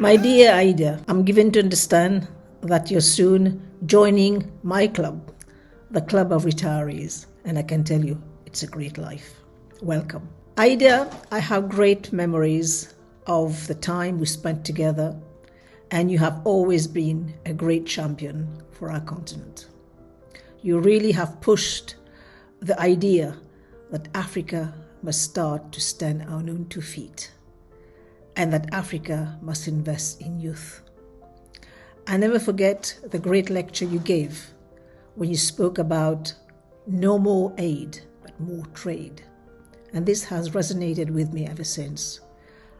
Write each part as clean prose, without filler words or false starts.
My dear Aida, I'm given to understand that you're soon joining my club, the Club of Retirees, and I can tell you it's a great life. Welcome. Aida, I have great memories of the time we spent together, and you have always been a great champion for our continent. You really have pushed the idea that Africa must start to stand on own 2 feet, and that Africa must invest in youth. I never forget the great lecture you gave when you spoke about no more aid, but more trade. And this has resonated with me ever since.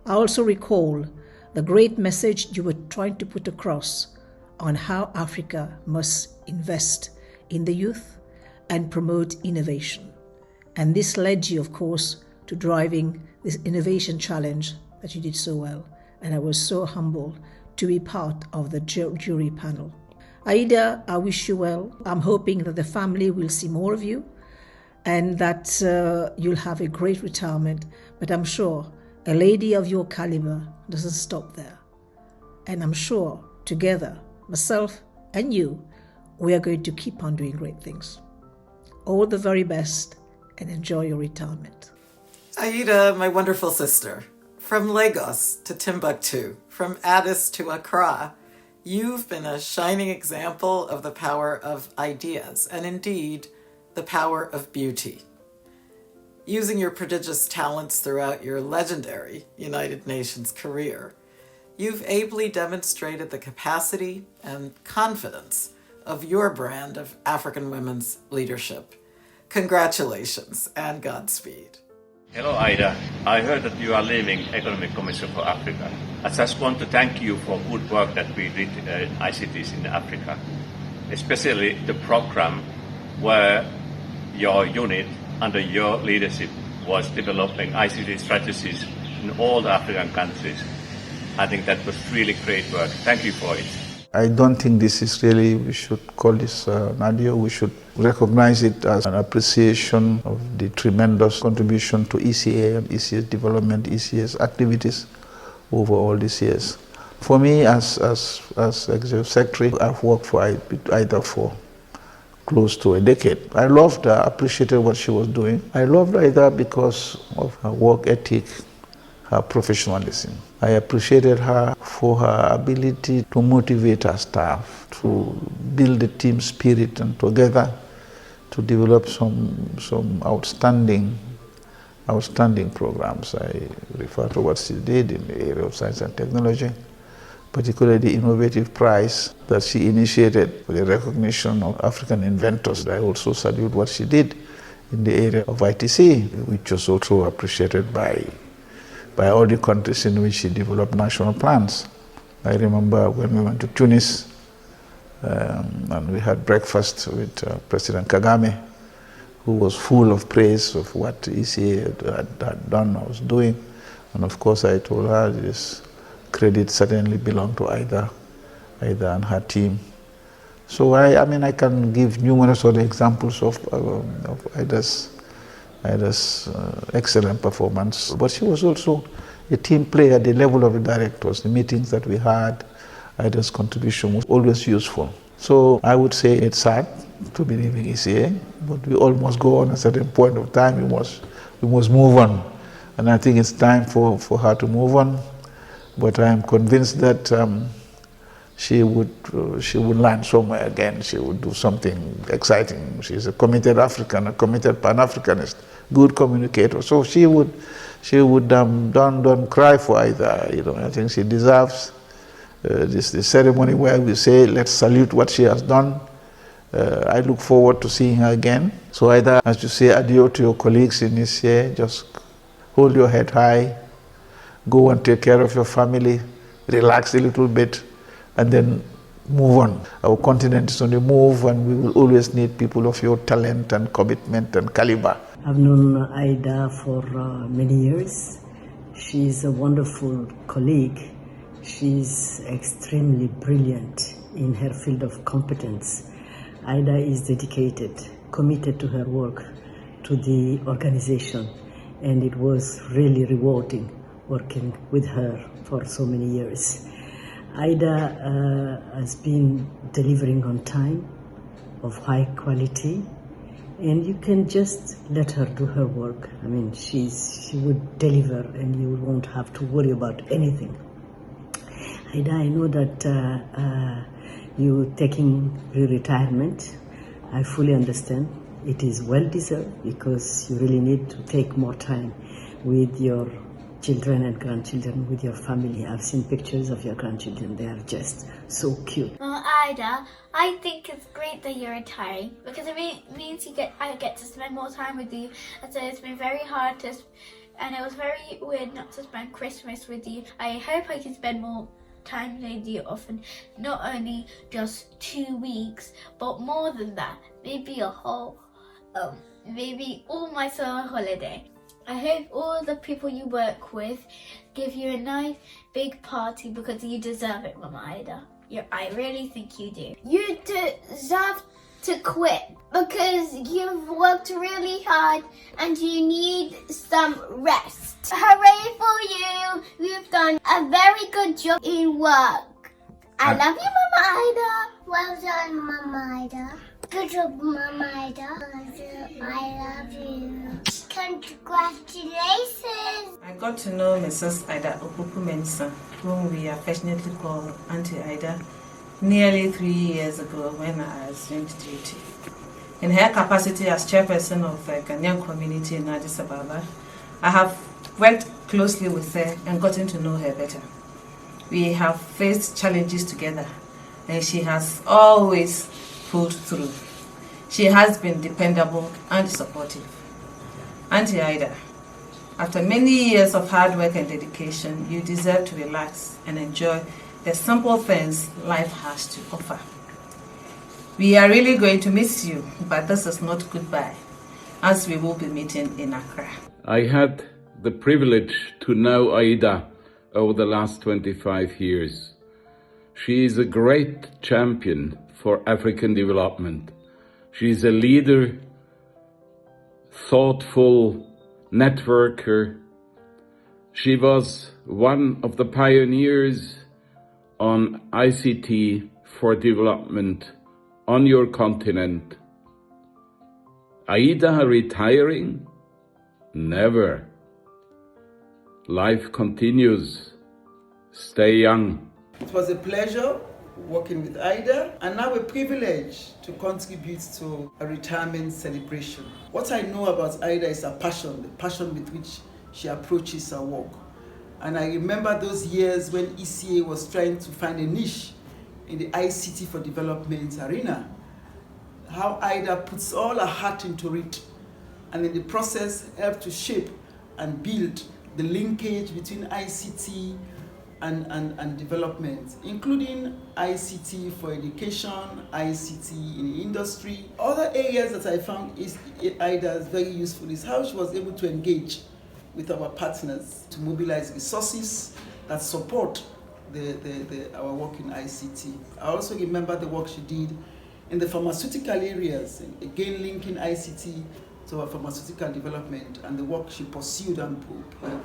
I also recall the great message you were trying to put across on how Africa must invest in the youth and promote innovation. And this led you, of course, to driving this innovation challenge that you did so well. And I was so humbled to be part of the jury panel. Aida, I wish you well. I'm hoping that the family will see more of you and that you'll have a great retirement. But I'm sure a lady of your caliber doesn't stop there. And I'm sure together, myself and you, we are going to keep on doing great things. All the very best and enjoy your retirement. Aida, my wonderful sister, from Lagos to Timbuktu, from Addis to Accra, you've been a shining example of the power of ideas and indeed the power of beauty. Using your prodigious talents throughout your legendary United Nations career, you've ably demonstrated the capacity and confidence of your brand of African women's leadership. Congratulations and Godspeed. Hello, Aida. I heard that you are leaving Economic Commission for Africa. I just want to thank you for good work that we did in ICTs in Africa, especially the program where your unit under your leadership was developing ICT strategies in all the African countries. I think that was really great work. Thank you for it. I don't think this is really, we should call this Nadia, we should recognize it as an appreciation of the tremendous contribution to ECA and ECA's development, ECA's activities over all these years. For me, as Executive Secretary, I've worked for Aida for close to a decade. I loved her, appreciated what she was doing. I loved Aida because of her work ethic, her professionalism. I appreciated her for her ability to motivate her staff, to build a team spirit and together to develop some outstanding programs. I refer to what she did in the area of science and technology, particularly the innovative prize that she initiated for the recognition of African inventors. I also salute what she did in the area of ITC, which was also appreciated by all the countries in which she developed national plans. I remember when we went to Tunis and we had breakfast with President Kagame, who was full of praise of what ECA had done, was doing. And of course I told her this credit certainly belonged to Aida and her team. So I mean I can give numerous other examples of Aida's excellent performance. But she was also a team player at the level of the directors. The meetings that we had, Aida's contribution was always useful. So I would say it's sad to be leaving ECA, but we all must go on. At a certain point of time, we must move on. And I think it's time for her to move on. But I am convinced that she would land somewhere again. She would do something exciting. She's a committed African, a committed Pan-Africanist, good communicator. So she would don't cry for Aida. You know, I think she deserves this ceremony where we say, let's salute what she has done. I look forward to seeing her again. So Aida, as you say adieu to your colleagues in ECA, just hold your head high, go and take care of your family, relax a little bit, and then move on. Our continent is on the move, and we will always need people of your talent and commitment and caliber. I've known Aida for many years. She's a wonderful colleague. She's extremely brilliant in her field of competence. Aida is dedicated, committed to her work, to the organization, and it was really rewarding working with her for so many years. Aida has been delivering on time, of high quality, and you can just let her do her work. I mean, she would deliver, and you won't have to worry about anything. Aida, I know that you're taking retirement. I fully understand. It is well deserved because you really need to take more time with your children and grandchildren, with your family. I've seen pictures of your grandchildren. They are just so cute. Well, Ida, I think it's great that you're retiring because it means I get to spend more time with you. And so it's been very hard and it was very weird not to spend Christmas with you. I hope I can spend more time with you often, not only just 2 weeks, but more than that, maybe a whole, maybe all my summer holiday. I hope all the people you work with give you a nice big party because you deserve it, Mama Aida. I really think you do. You deserve to quit because you've worked really hard and you need some rest. Hooray for you! You've done a very good job in work. I love you, Mama Aida. Well done, Mama Aida. Good job, Mama Aida. I love you. Congratulations! I got to know Ms Aida Opoko-Mensah, whom we affectionately call Auntie Aida, nearly 3 years ago when I assumed duty. In her capacity as chairperson of the Ghanaian community in Addis Ababa, I have worked closely with her and gotten to know her better. We have faced challenges together and she has always pulled through. She has been dependable and supportive. Auntie Aida, after many years of hard work and dedication, you deserve to relax and enjoy the simple things life has to offer. We are really going to miss you, but this is not goodbye, as we will be meeting in Accra. I had the privilege to know Aida over the last 25 years. She is a great champion for African development. She is a leader, thoughtful networker. She was one of the pioneers on ICT for development on your continent. Aida retiring? Never. Life continues. Stay young. It was a pleasure working with Aida and now a privilege to contribute to a retirement celebration. What I know about Aida is her passion, the passion with which she approaches her work. And I remember those years when ECA was trying to find a niche in the ICT for development arena. How Aida puts all her heart into it and in the process helped to shape and build the linkage between ICT and development, including ICT for education, ICT in industry. Other areas that I found Aida very useful is how she was able to engage with our partners to mobilize resources that support our work in ICT. I also remember the work she did in the pharmaceutical areas, again linking ICT to our pharmaceutical development and the work she pursued and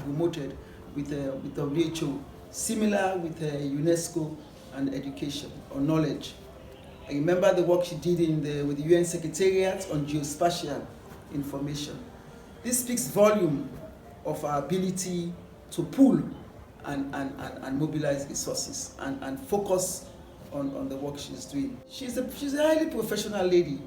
promoted with WHO, similar with UNESCO and education or knowledge. I remember the work she did with the UN Secretariat on geospatial information. This speaks volume of our ability to pool and mobilize resources and focus on the work she's doing. She's a highly professional lady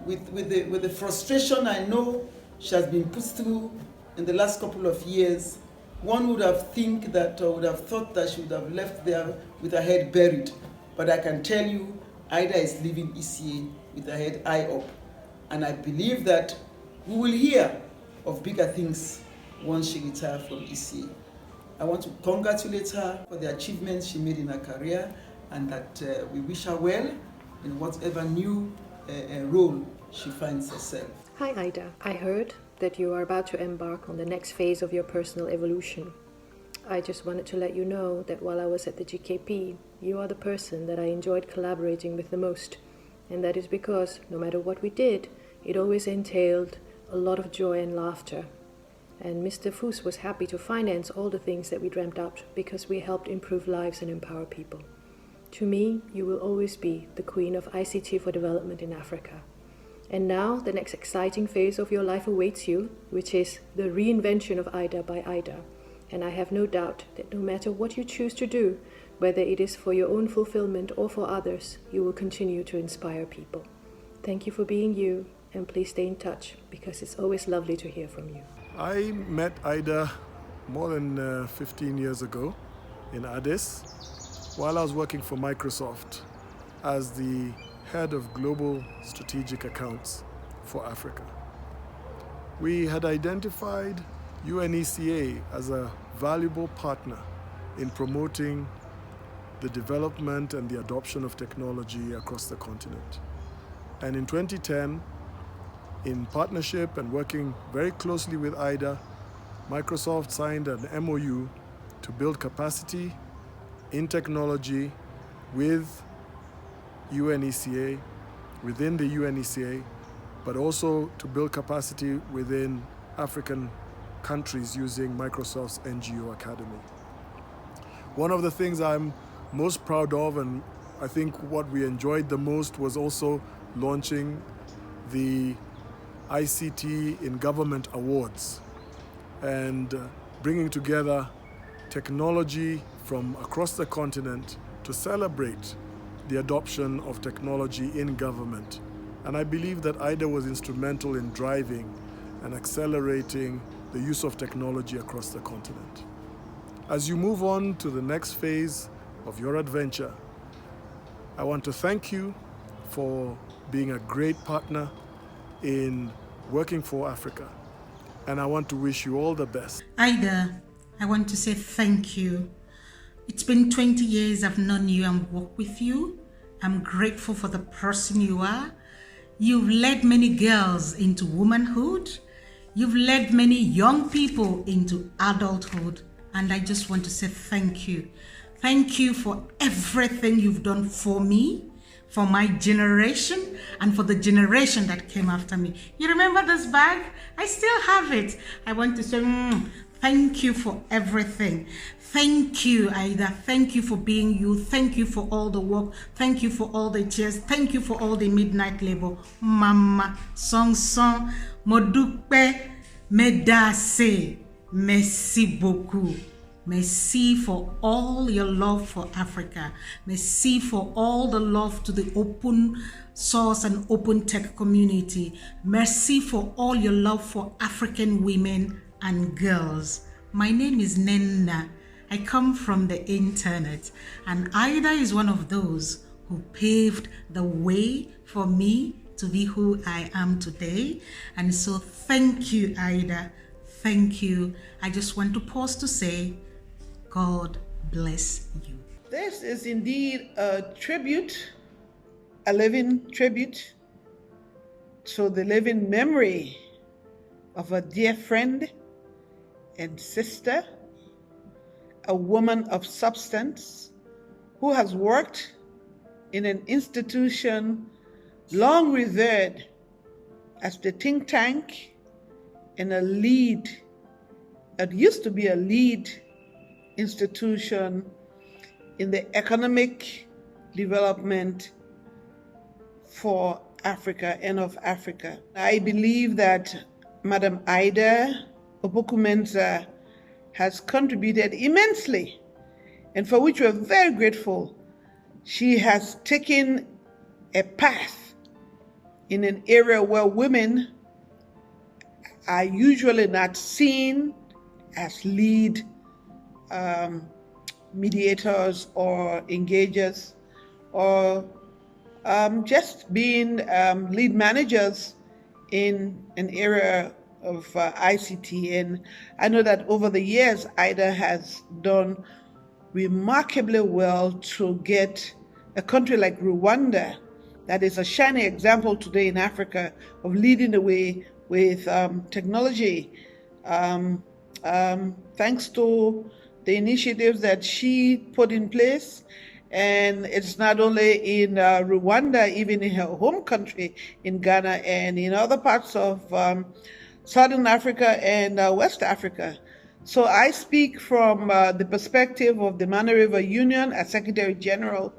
with the frustration I know she has been put through in the last couple of years. One would have thought that she would have left there with her head buried. But I can tell you, Aida is leaving ECA with her head high up. And I believe that we will hear of bigger things once she retires from ECA. I want to congratulate her for the achievements she made in her career and that we wish her well in whatever new role she finds herself. Hi Aida, I heard that you are about to embark on the next phase of your personal evolution. I just wanted to let you know that while I was at the GKP, you are the person that I enjoyed collaborating with the most. And that is because no matter what we did, it always entailed a lot of joy and laughter. And Mr. Foos was happy to finance all the things that we dreamt up because we helped improve lives and empower people. To me, you will always be the queen of ICT for development in Africa. And now, the next exciting phase of your life awaits you, which is the reinvention of Aida by Aida. And I have no doubt that no matter what you choose to do, whether it is for your own fulfillment or for others, you will continue to inspire people. Thank you for being you, and please stay in touch, because it's always lovely to hear from you. I met Aida more than 15 years ago in Addis while I was working for Microsoft as the head of global strategic accounts for Africa. We had identified UNECA as a valuable partner in promoting the development and the adoption of technology across the continent. And in 2010, in partnership and working very closely with Aida, Microsoft signed an MOU to build capacity in technology with UNECA, within the UNECA, but also to build capacity within African countries using Microsoft's NGO Academy. One of the things I'm most proud of, and I think what we enjoyed the most, was also launching the ICT in Government Awards and bringing together technology from across the continent to celebrate the adoption of technology in government. And I believe that Aida was instrumental in driving and accelerating the use of technology across the continent. As you move on to the next phase of your adventure, I want to thank you for being a great partner in working for Africa. And I want to wish you all the best. Aida, I want to say thank you. It's been 20 years I've known you and worked with you. I'm grateful for the person you are. You've led many girls into womanhood. You've led many young people into adulthood. And I just want to say thank you. Thank you for everything you've done for me, for my generation, and for the generation that came after me. You remember this bag? I still have it. I want to say thank you for everything. Thank you, Aida. Thank you for being you. Thank you for all the work. Thank you for all the tears. Thank you for all the midnight labor. Mama, song, modupe, medase. Merci beaucoup. Merci for all your love for Africa. Merci for all the love to the open source and open tech community. Merci for all your love for African women and girls. My name is Nenna. I come from the internet, and Aida is one of those who paved the way for me to be who I am today. And so thank you, Aida. Thank you. I just want to pause to say, God bless you. This is indeed a tribute, a living tribute to the living memory of a dear friend and sister, a woman of substance who has worked in an institution long revered as the think tank and a lead, it used to be a lead institution in the economic development for Africa and of Africa. I believe that Madam Aida Opoko-Mensah has contributed immensely, and for which we're very grateful. She has taken a path in an area where women are usually not seen as lead mediators or engagers, or just being lead managers in an area of ICT. And I know that over the years, Aida has done remarkably well to get a country like Rwanda, that is a shining example today in Africa of leading the way with technology. Thanks to the initiatives that she put in place. And it's not only in Rwanda, even in her home country, in Ghana, and in other parts of Southern Africa and West Africa. So I speak from the perspective of the Mana River Union as Secretary General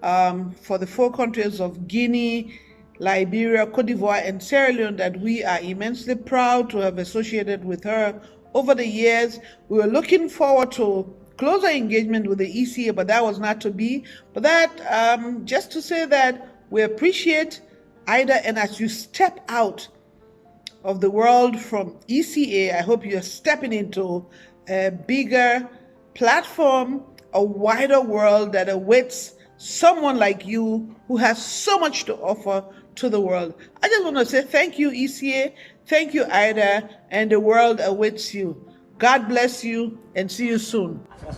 for the 4 countries of Guinea, Liberia, Cote d'Ivoire, and Sierra Leone, that we are immensely proud to have associated with her over the years. We were looking forward to closer engagement with the ECA, but that was not to be. But that, just to say that we appreciate Aida, and as you step out of the world from ECA, I hope you're stepping into a bigger platform, a wider world that awaits someone like you who has so much to offer to the world. I just want to say thank you, ECA, thank you, Aida, and the world awaits you. God bless you, and see you soon. We've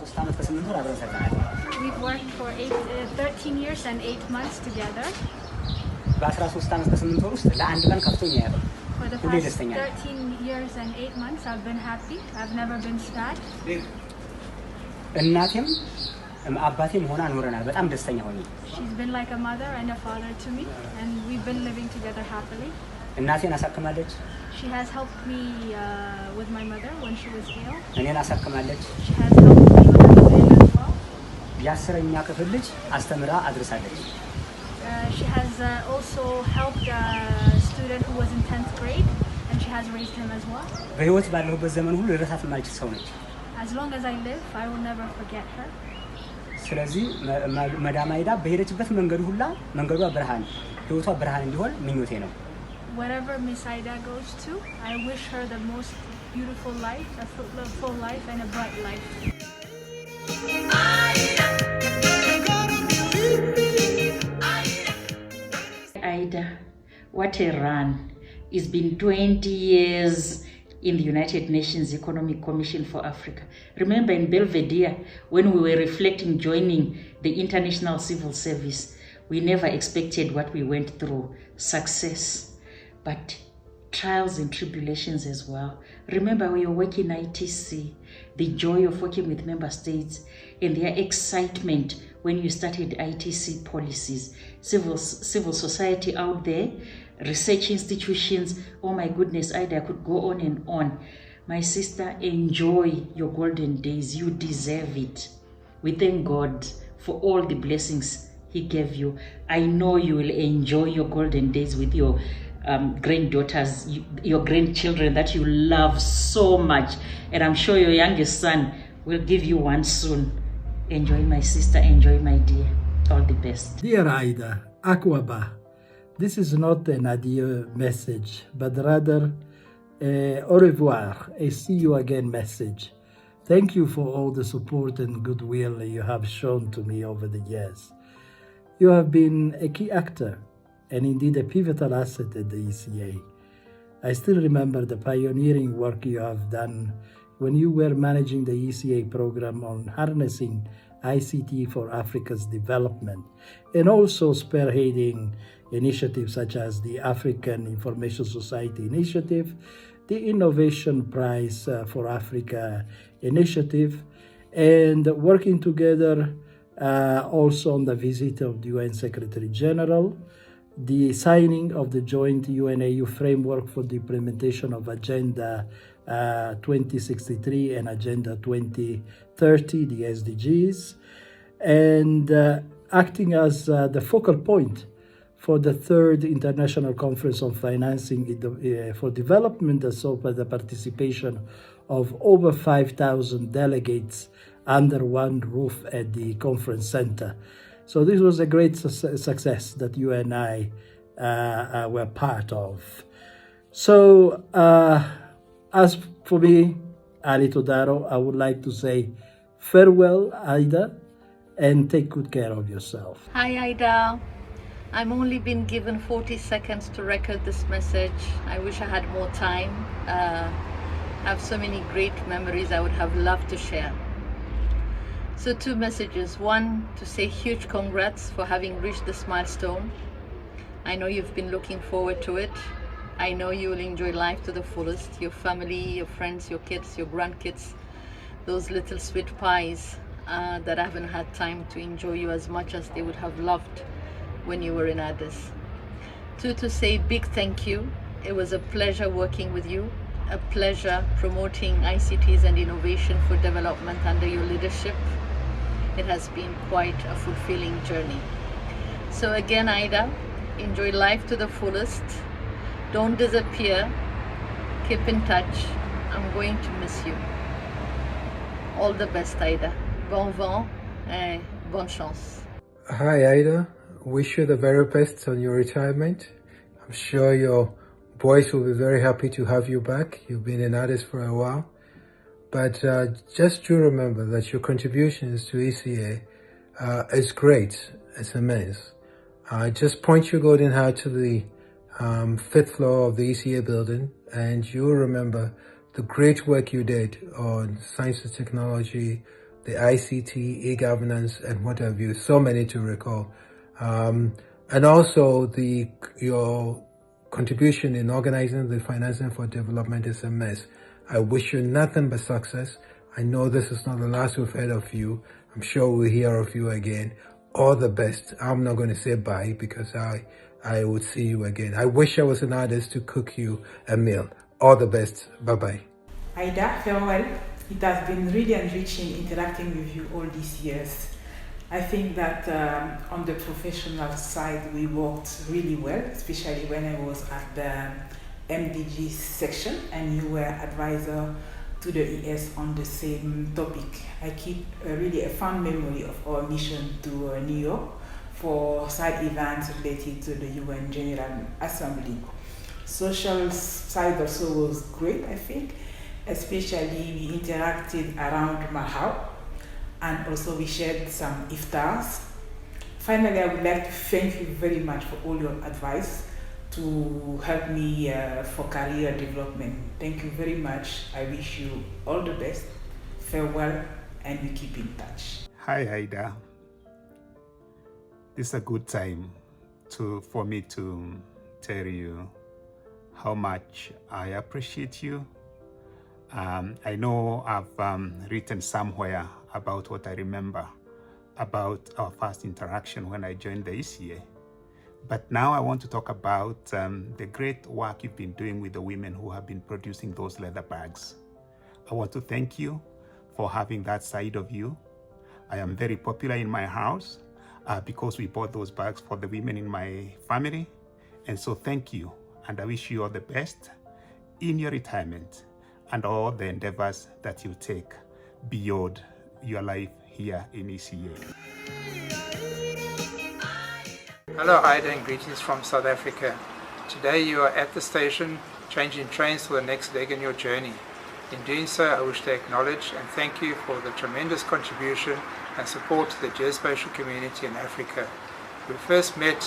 worked for 13 years and 8 months together. For the past 13 years and 8 months, I've been happy. I've never been sad. She's been like a mother and a father to me, and we've been living together happily. She has helped me with my mother when she was ill. She has helped me when I was ill as well. She has also helped a student who was in 10th grade, and she has raised him as well. As long as I live, I will never forget her. Wherever Ms Aida goes to, I wish her the most beautiful life, a full life, and a bright life. Aida, what a run. It's been 20 years in the United Nations Economic Commission for Africa. Remember in Belvedere, when we were reflecting joining the International Civil Service, we never expected what we went through, success, but trials and tribulations as well. Remember we were working ITC, the joy of working with member states and their excitement when you started ITC policies, civil society out there, research institutions. Oh my goodness, Aida, I could go on and on. My sister, enjoy your golden days. You deserve it. We thank God for all the blessings He gave you. I know you will enjoy your golden days with your granddaughters, your grandchildren that you love so much. And I'm sure your youngest son will give you one soon. Enjoy, my sister. Enjoy, my dear. All the best. Dear Aida, Akwaba, this is not an adieu message, but rather a au revoir, a see you again message. Thank you for all the support and goodwill you have shown to me over the years. You have been a key actor and indeed a pivotal asset at the ECA. I still remember the pioneering work you have done when you were managing the ECA program on harnessing ICT for Africa's development, and also spearheading initiatives such as the African Information Society Initiative, the Innovation Prize for Africa Initiative, and working together also on the visit of the UN Secretary General, the signing of the joint UN-AU framework for the implementation of Agenda 2063 and Agenda 2030, the SDGs, and acting as the focal point for the 3rd International Conference on Financing for Development, that saw the participation of over 5,000 delegates under one roof at the conference center. So this was a great success that you and I were part of. So as for me, Ali Todaro, I would like to say farewell, Aida, and take good care of yourself. Hi, Aida. I've only been given 40 seconds to record this message. I wish I had more time. I have so many great memories I would have loved to share. So 2 messages. One, to say huge congrats for having reached this milestone. I know you've been looking forward to it. I know you will enjoy life to the fullest. Your family, your friends, your kids, your grandkids, those little sweet pies that haven't had time to enjoy you as much as they would have loved when you were in Addis. 2, to say big thank you It was a pleasure working with you, a pleasure promoting ICTs and innovation for development under your leadership. It has been quite a fulfilling journey. So again, Aida, enjoy life to the fullest. Don't disappear. Keep in touch. I'm going to miss you. All the best, Aida. Bon vent and bonne chance. Hi, Aida. Wish you the very best on your retirement. I'm sure your boys will be very happy to have you back. You've been in Addis for a while. But just to remember that your contributions to ECA is great. It's immense. Just point your golden heart to the 5th floor of the ECA building, and you'll remember the great work you did on science and technology, the ICT, e-governance, and what have you. So many to recall. And also your contribution in organizing the financing for development is immense. I wish you nothing but success. I know this is not the last we've heard of you. I'm sure we'll hear of you again. All the best. I'm not going to say bye because I would see you again. I wish I was an artist to cook you a meal. All the best. Bye-bye. Aida, farewell. It has been really enriching interacting with you all these years. I think that on the professional side, we worked really well, especially when I was at the MDG section and you were advisor to the ES on the same topic. I keep really a fond memory of our mission to New York for side events related to the UN General Assembly. Social side also was great, I think, especially we interacted around Mahau, and also we shared some iftars. Finally, I would like to thank you very much for all your advice to help me for career development. Thank you very much. I wish you all the best. Farewell, and we keep in touch. Hi, Aida. This is a good time for me to tell you how much I appreciate you. I know I've written somewhere about what I remember about our first interaction when I joined the ECA. But now I want to talk about the great work you've been doing with the women who have been producing those leather bags. I want to thank you for having that side of you. I am very popular in my house because we bought those bags for the women in my family. And so thank you. And I wish you all the best in your retirement and all the endeavors that you take beyond your life here in ECA. Hello Aida, and greetings from South Africa. Today you are at the station changing trains for the next leg in your journey. In doing so, I wish to acknowledge and thank you for the tremendous contribution and support to the geospatial community in Africa. We first met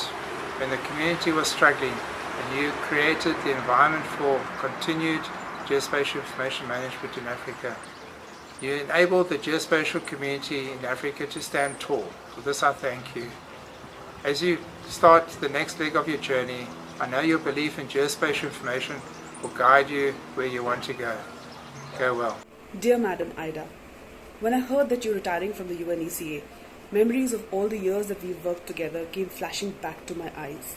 when the community was struggling and you created the environment for continued geospatial information management in Africa. You enabled the geospatial community in Africa to stand tall. For this I thank you. As you start the next leg of your journey, I know your belief in geospatial information will guide you where you want to go. Go well. Dear Madam Aida, when I heard that you're retiring from the UNECA, memories of all the years that we've worked together came flashing back to my eyes.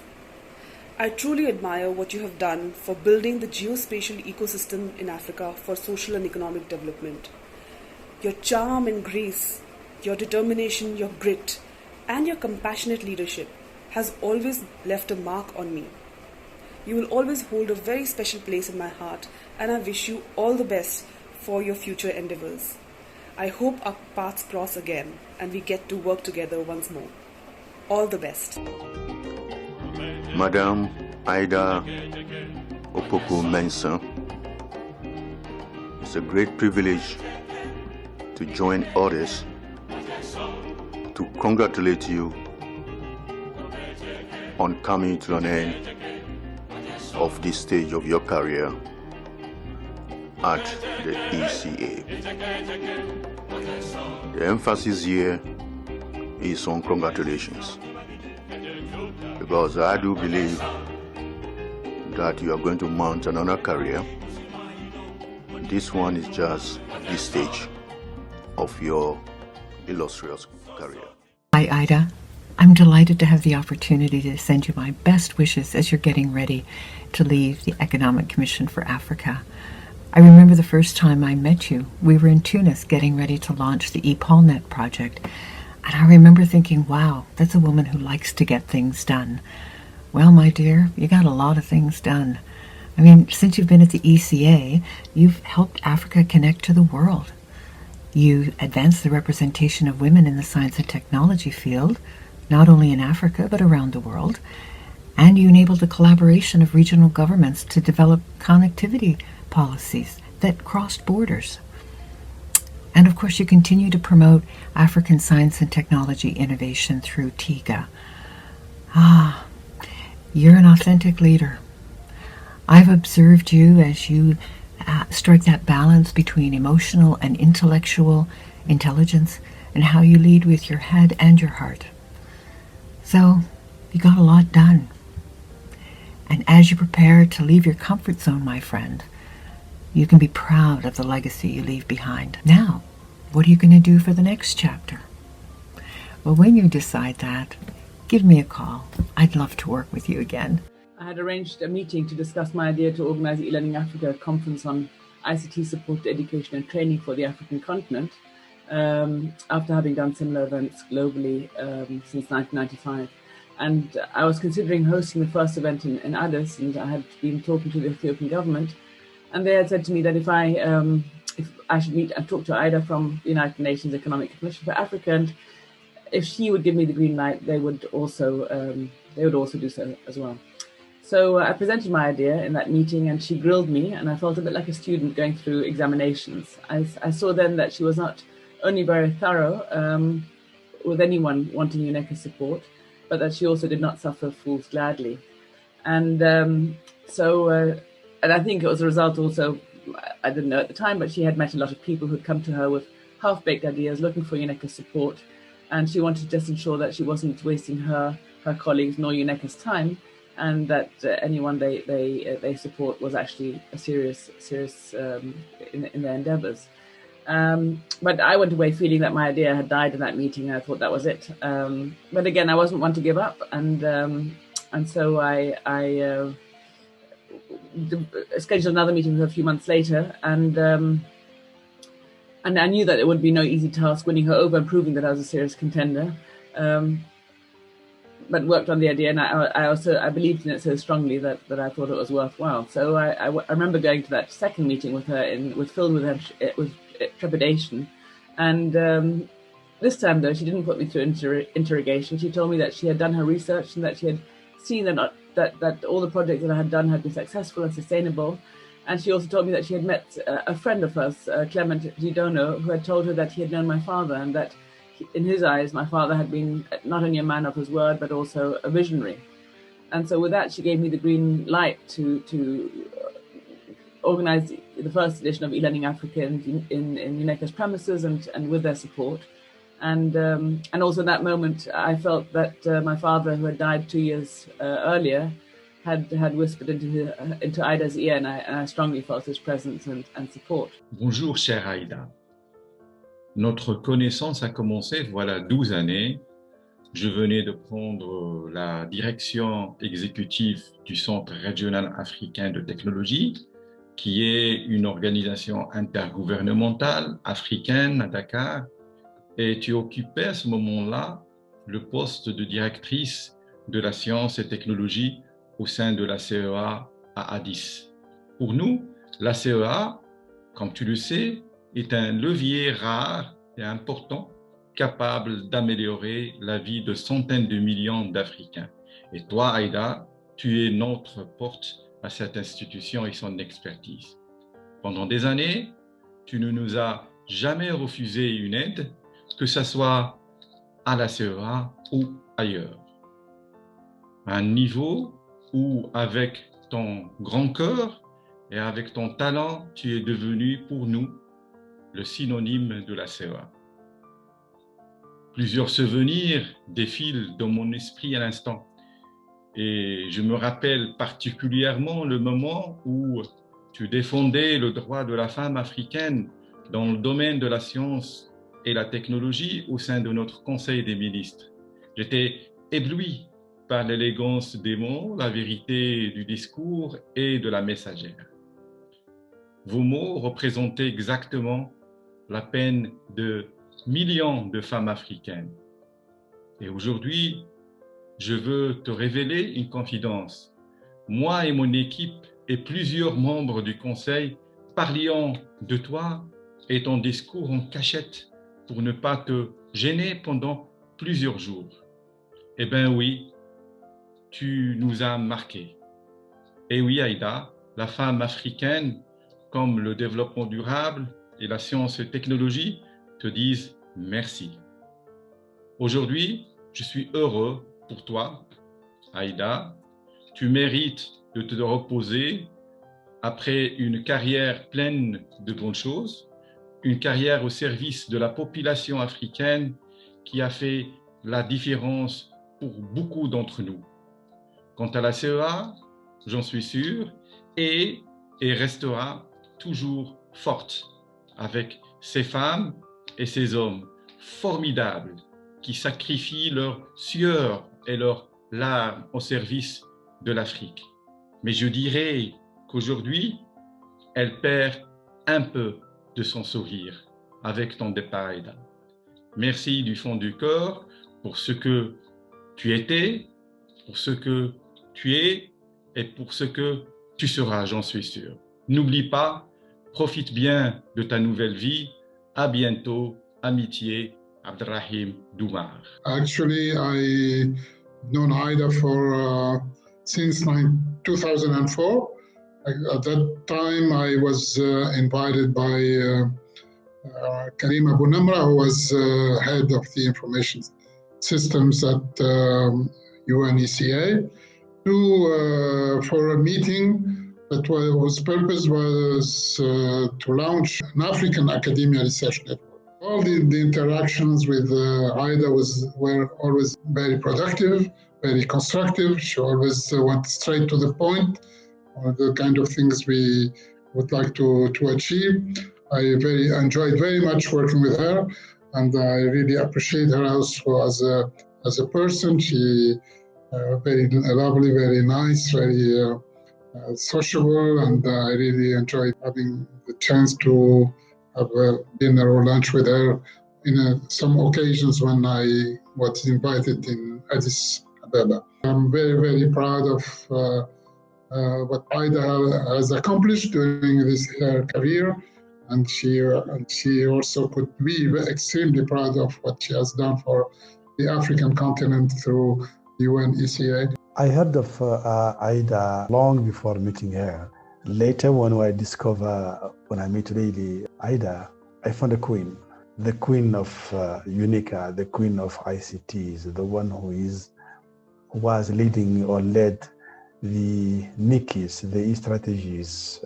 I truly admire what you have done for building the geospatial ecosystem in Africa for social and economic development. Your charm and grace, your determination, your grit, and your compassionate leadership has always left a mark on me. You will always hold a very special place in my heart, and I wish you all the best for your future endeavors. I hope our paths cross again and we get to work together once more. All the best. Madam Aida Opoko-Mensah, it's a great privilege to join others to congratulate you on coming to an end of this stage of your career at the ECA. The emphasis here is on congratulations, because I do believe that you are going to mount another career. This one is just this stage of your illustrious career. Hi Ida, I'm delighted to have the opportunity to send you my best wishes as you're getting ready to leave the Economic Commission for Africa. I remember the first time I met you, we were in Tunis getting ready to launch the ePolnet project. And I remember thinking, wow, that's a woman who likes to get things done. Well, my dear, you got a lot of things done. I mean, since you've been at the ECA, you've helped Africa connect to the world. You advanced the representation of women in the science and technology field, not only in Africa, but around the world. And you enabled the collaboration of regional governments to develop connectivity policies that crossed borders. And of course, you continue to promote African science and technology innovation through TIGA. You're an authentic leader. I've observed you as you strike that balance between emotional and intellectual intelligence and how you lead with your head and your heart. So, you got a lot done. And as you prepare to leave your comfort zone, my friend, you can be proud of the legacy you leave behind. Now, what are you going to do for the next chapter? Well, when you decide that, give me a call. I'd love to work with you again. I had arranged a meeting to discuss my idea to organize the eLearning Africa conference on ICT support to education and training for the African continent, after having done similar events globally since 1995. And I was considering hosting the first event in Addis, and I had been talking to the Ethiopian government, and they had said to me that if I should meet and talk to Aida from the United Nations Economic Commission for Africa, and if she would give me the green light, they would also do so as well. So I presented my idea in that meeting, and she grilled me, and I felt a bit like a student going through examinations. I saw then that she was not only very thorough with anyone wanting UNECA's support, but that she also did not suffer fools gladly. And and I think it was a result also, I didn't know at the time, but she had met a lot of people who'd come to her with half-baked ideas looking for UNECA's support, and she wanted to just ensure that she wasn't wasting her colleagues nor UNECA's time, and that anyone they support was actually a serious in their endeavors. But I went away feeling that my idea had died in that meeting. I thought that was it. But again, I wasn't one to give up, and so I scheduled another meeting with her a few months later, and I knew that it would be no easy task winning her over and proving that I was a serious contender. But worked on the idea, and I believed in it so strongly that I thought it was worthwhile. So I remember going to that second meeting with her filled with trepidation, and this time though she didn't put me through interrogation. She told me that she had done her research and that she had seen that all the projects that I had done had been successful and sustainable. And she also told me that she had met a friend of hers, Clement Gidono, who had told her that he had known my father, and that in his eyes, my father had been not only a man of his word, but also a visionary. And so with that, she gave me the green light to organize the first edition of eLearning Africa in UNECA's premises and with their support. And also in that moment, I felt that my father, who had died 2 years earlier, had whispered into Aida's ear, and I strongly felt his presence and support. Bonjour, chère Aida. Notre connaissance a commencé voilà 12 années. Je venais de prendre la direction exécutive du Centre régional africain de technologie, qui est une organisation intergouvernementale africaine à Dakar. Et tu occupais à ce moment-là le poste de directrice de la science et technologie au sein de la CEA à Addis. Pour nous, la CEA, comme tu le sais, est un levier rare et important capable d'améliorer la vie de centaines de millions d'Africains. Et toi, Aida, tu es notre porte à cette institution et son expertise. Pendant des années, tu ne nous as jamais refusé une aide, que ce soit à la CEA ou ailleurs. À un niveau où, avec ton grand cœur et avec ton talent, tu es devenu pour nous le synonyme de la CEA. Plusieurs souvenirs défilent dans mon esprit à l'instant. Et je me rappelle particulièrement le moment où tu défendais le droit de la femme africaine dans le domaine de la science et la technologie au sein de notre Conseil des ministres. J'étais ébloui par l'élégance des mots, la vérité du discours et de la messagère. Vos mots représentaient exactement la peine de millions de femmes africaines. Et aujourd'hui, je veux te révéler une confidence. Moi et mon équipe et plusieurs membres du Conseil parlions de toi et ton discours en cachette pour ne pas te gêner pendant plusieurs jours. Eh bien oui, tu nous as marqués. Et oui, Aïda, la femme africaine, comme le développement durable et la science et technologie, te disent merci. Aujourd'hui, je suis heureux pour toi, Aïda. Tu mérites de te reposer après une carrière pleine de bonnes choses, une carrière au service de la population africaine qui a fait la différence pour beaucoup d'entre nous. Quant à la CEA, j'en suis sûr, et restera toujours forte avec ces femmes et ces hommes formidables qui sacrifient leur sueur et leurs larmes au service de l'Afrique. Mais je dirais qu'aujourd'hui, elle perd un peu de son sourire avec ton départ, Aïda. Merci du fond du cœur pour ce que tu étais, pour ce que tu es et pour ce que tu seras, j'en suis sûr. N'oublie pas, profite bien de ta nouvelle vie. À bientôt, amitié, Abdelrahim Doumar. Actually, I known Aida for since 2004. At that time, I was invited by Karim Abu Namra, who was head of the information systems at UN ECA, for a meeting that whose purpose was to launch an African academia research network. All the interactions with Aida were always very productive, very constructive. She always went straight to the point, the kind of things we would like to achieve. I enjoyed very much working with her, and I really appreciate her also as a person. She very lovely, very nice, very sociable, and I really enjoyed having the chance to have a dinner or lunch with her in some occasions when I was invited in Addis Ababa. I'm very, very proud of what Aida has accomplished during her career, and she also could be extremely proud of what she has done for the African continent through UN ECA. I heard of Aida long before meeting her. Later, when I met really Aida, I found a queen, the queen of UNICA, the queen of ICTs, the one who was leading or led the NICIs, the e-strategies,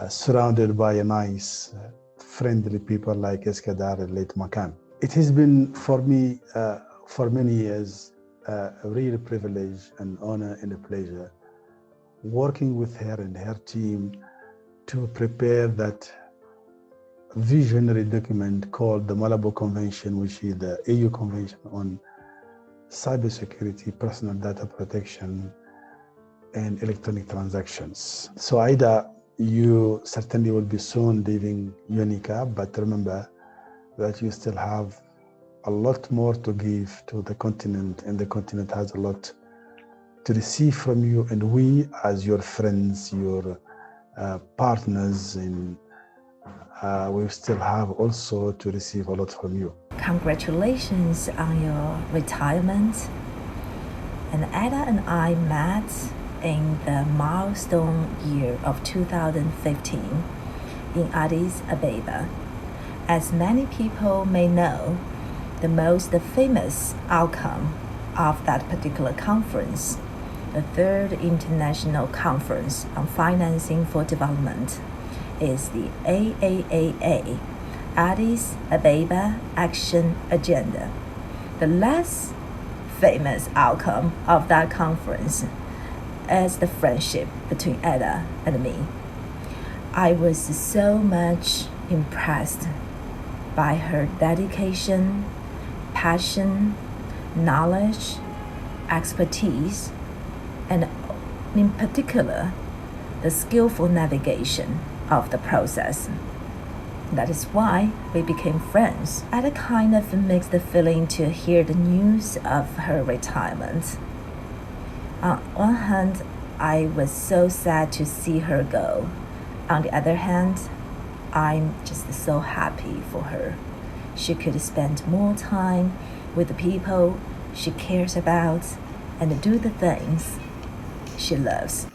surrounded by a nice, friendly people like Eskadar and late Makan. It has been for me, for many years, a real privilege and honor and a pleasure working with her and her team to prepare that visionary document called the Malabo Convention, which is the EU Convention on Cybersecurity, Personal Data Protection, and Electronic Transactions. So Aida, you certainly will be soon leaving UNICA, but remember that you still have a lot more to give to the continent, and the continent has a lot to receive from you, and we as your friends, your partners, and we still have also to receive a lot from you. Congratulations on your retirement. And Aida and I met in the milestone year of 2015 in Addis Ababa. As many people may know, the most famous outcome of that particular conference, the third International Conference on Financing for Development, is the AAAA, Addis Ababa Action Agenda. The less famous outcome of that conference is the friendship between Aida and me. I was so much impressed by her dedication, passion, knowledge, expertise, and in particular, the skillful navigation of the process. That is why we became friends. I had a kind of mixed feeling to hear the news of her retirement. On one hand, I was so sad to see her go. On the other hand, I'm just so happy for her. She could spend more time with the people she cares about and do the things she loves.